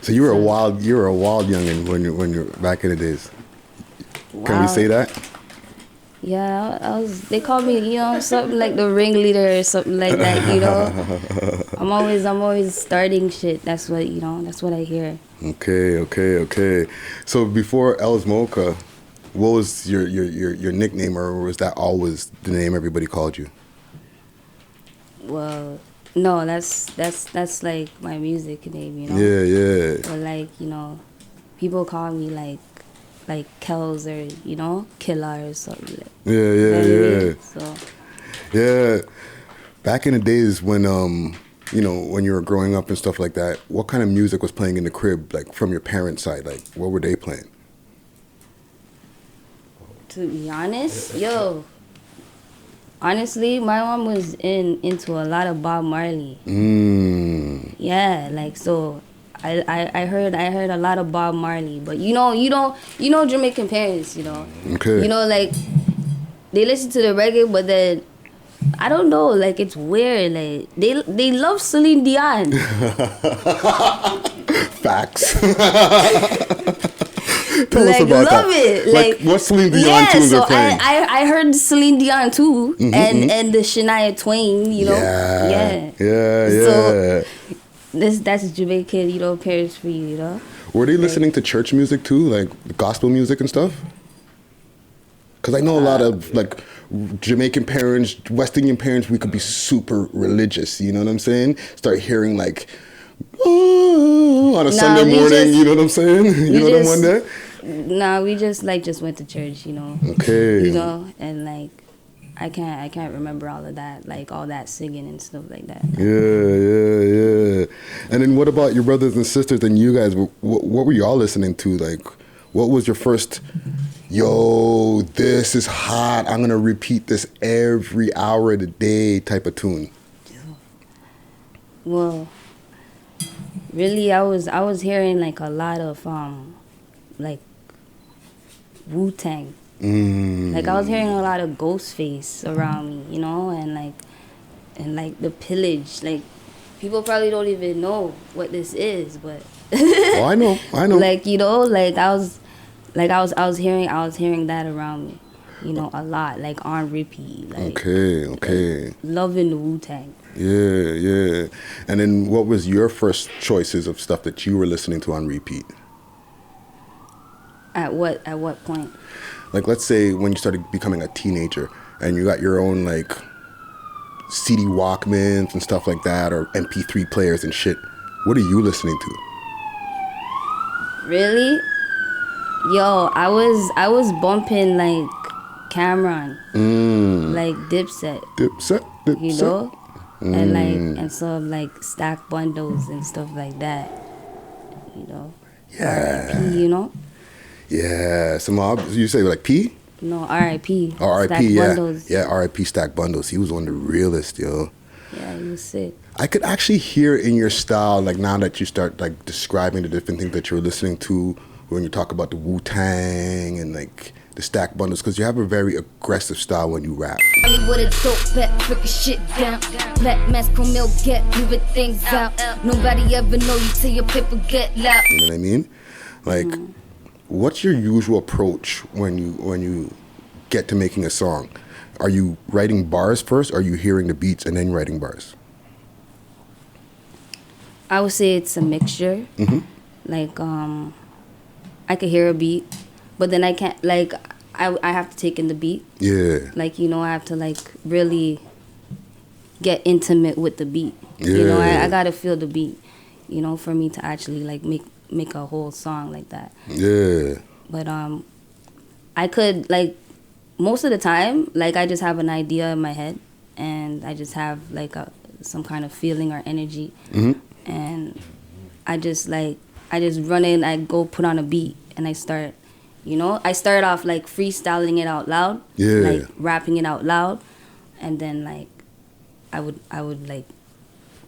So you were a wild youngin' when you're back in the days. Wow. Can we say that? Yeah, I was. They called me, something like the ringleader or something like that. I'm always starting shit. That's what That's what I hear. Okay. So before Elles Moca, what was your nickname, or was that always the name everybody called you? Well, no, that's like my music name, Yeah. But like, people call me like Kells or, Killer or something like. Yeah. So. Yeah. Back in the days when when you were growing up and stuff like that, what kind of music was playing in the crib, like from your parents' side? Like, what were they playing? To be honest, honestly, my mom was into a lot of Bob Marley. Yeah, like, so I heard a lot of Bob Marley, but Jamaican parents, Okay. Like, they listen to the reggae, but then I don't know, like, it's weird, like they love Celine Dion. Facts. Tell us about love that. it. Like what Celine Dion tunes so are playing? I heard Celine Dion too, and the Shania Twain, Yeah. So that's Jamaican, parents for you, Were they listening to church music too, like gospel music and stuff? Because I know a lot of like Jamaican parents, West Indian parents, we could be super religious. You know what I'm saying? Start hearing like on a Sunday morning. You know what I'm saying? You know them one day. Nah, we just went to church. Okay. And like I can't remember all of that, like all that singing and stuff like that. Yeah. And then what about your brothers and sisters and you guys? What were y'all listening to? Like, what was your first? Yo, this is hot. I'm gonna repeat this every hour of the day type of tune. Well, really, I was hearing like a lot of like Wu-Tang. Like I was hearing a lot of Ghostface around me, and like the Pillage. Like people probably don't even know what this is, but oh, I know. Like like I was hearing that around me, a lot, like on repeat. Like, okay. Like, loving the Wu-Tang. Yeah. And then what was your first choices of stuff that you were listening to on repeat? At what point? Like, let's say when you started becoming a teenager and you got your own like CD Walkmans and stuff like that, or MP3 players and shit. What are you listening to? Really? Yo, I was bumping like Cameron, like Dipset, and like and some like stack bundles and stuff like that, Yeah. R.I.P. Yeah. You say like P? No, R.I.P. Oh, R.I.P. Stack Yeah. Bundles. Yeah, R.I.P. Stack Bundles. He was one of the realest, yo. Yeah, he was sick. I could actually hear in your style, like now that you start like describing the different things that you're listening to when you talk about the Wu-Tang and like the stack bundles, because you have a very aggressive style when you rap. With a dope back, freaking shit down. Black mask, milk, get moving things out. Nobody ever know you till your paper get loud. You know what I mean? Like, what's your usual approach when you get to making a song? Are you writing bars first, or are you hearing the beats and then writing bars? I would say it's a mixture. Like, I could hear a beat, but then I can't, like, I have to take in the beat. Yeah. Like, I have to, like, really get intimate with the beat. Yeah. I gotta feel the beat, for me to actually, like, make a whole song like that. Yeah. But, I could, like, most of the time, like, I just have an idea in my head, and I just have, like, some kind of feeling or energy. And I just run in, I go put on a beat, and I start, I start off like freestyling it out loud, like rapping it out loud, and then like I would like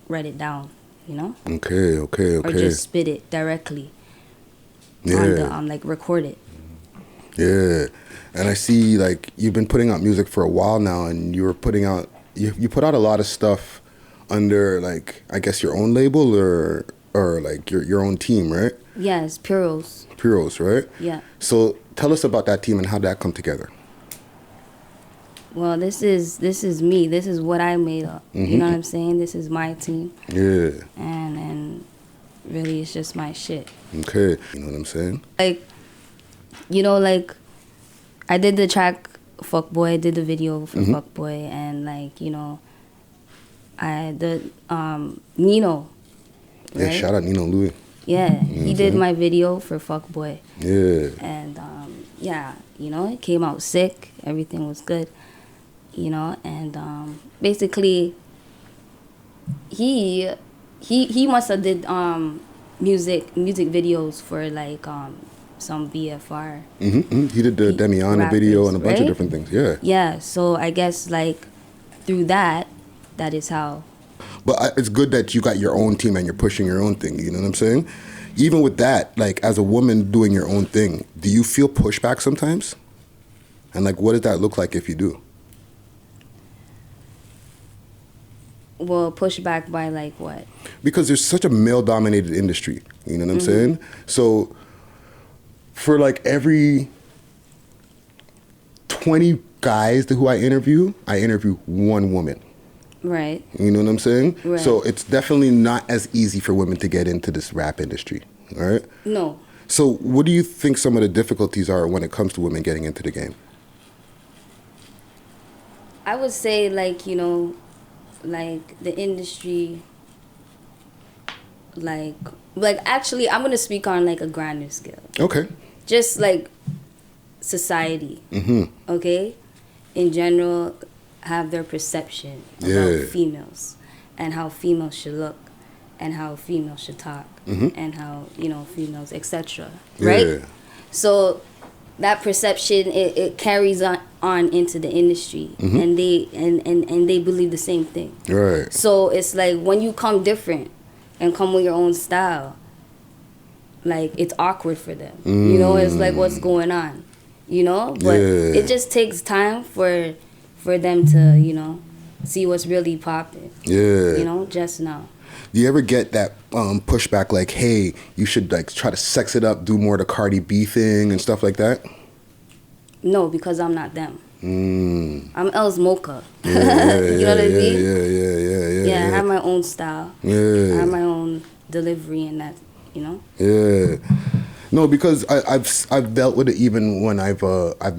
write it down, Okay. or just spit it directly on the like record it. Yeah. And I see like you've been putting out music for a while now, and you put out a lot of stuff under like, I guess, your own label, or or like your own team, right? Yes, Puros. Puros, right? Yeah. So tell us about that team and how that come together. Well, this is me. This is what I made up. You know what I'm saying? This is my team. Yeah. And really, it's just my shit. Okay. You know what I'm saying? Like, you know, like, I did the track Fuckboy, I did the video for Fuckboy, and like, you know, Nino. Yeah, right? shout out Nino Louis. Yeah, he did my video for Fuckboy. Yeah. And yeah, you know, it came out sick. Everything was good. You know, and basically, he must have did music videos for like some BFR. He did the Demiana video and a bunch of different things. Yeah. Yeah. So I guess like through that is how. But it's good that you got your own team and you're pushing your own thing. You know what I'm saying? Even with that, like as a woman doing your own thing, do you feel pushback sometimes? And like, what does that look like if you do? Well, pushback by like what? Because there's such a male-dominated industry. You know what I'm saying? So for like every 20 guys who I interview one woman. Right. You know what I'm saying? Right. So it's definitely not as easy for women to get into this rap industry, all right? No. So what do you think some of the difficulties are when it comes to women getting into the game? I would say like, you know, like the industry, like actually I'm going to speak on like a grander scale. Okay. Just like society, okay? In general, have their perception about females and how females should look and how females should talk and how, you know, females, etc. Right? Yeah. So that perception, it carries on into the industry and they believe the same thing. Right. So it's like when you come different and come with your own style, like it's awkward for them. You know, it's like what's going on. You know? But it just takes time for them to, you know, see what's really popping. Yeah. You know, just now. Do you ever get that pushback like, hey, you should like try to sex it up, do more the Cardi B thing and stuff like that? No, because I'm not them. I'm Elles Moca. Yeah, you know what I mean? Yeah, I have my own style. Yeah. I have my own delivery and that, you know? Yeah. No, because I've dealt with it even when I've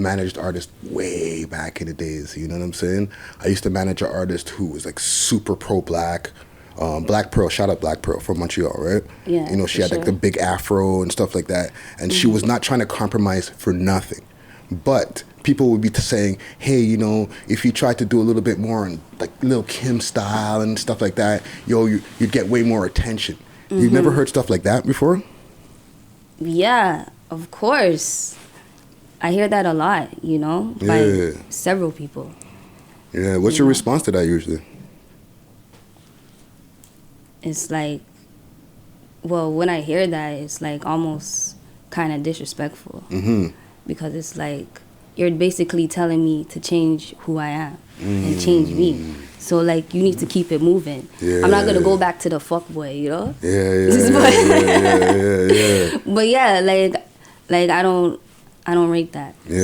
managed artists way back in the days. You know what I'm saying? I used to manage an artist who was like super pro-black, Black Pearl. Shout out Black Pearl from Montreal, right? Yeah. You know, she had like the big afro and stuff like that, and she was not trying to compromise for nothing. But people would be saying, hey, you know, if you tried to do a little bit more on like Lil Kim style and stuff like that, you'd get way more attention. You've never heard stuff like that before? Yeah, of course. I hear that a lot, you know, by several people. Yeah, what's your response to that usually? It's like, well, when I hear that, it's like almost kind of disrespectful. Because it's like, you're basically telling me to change who I am and change me. So, like, you need to keep it moving. I'm not going to go back to the fuckboy, you know? Yeah. But yeah, like I don't rate that. Yeah.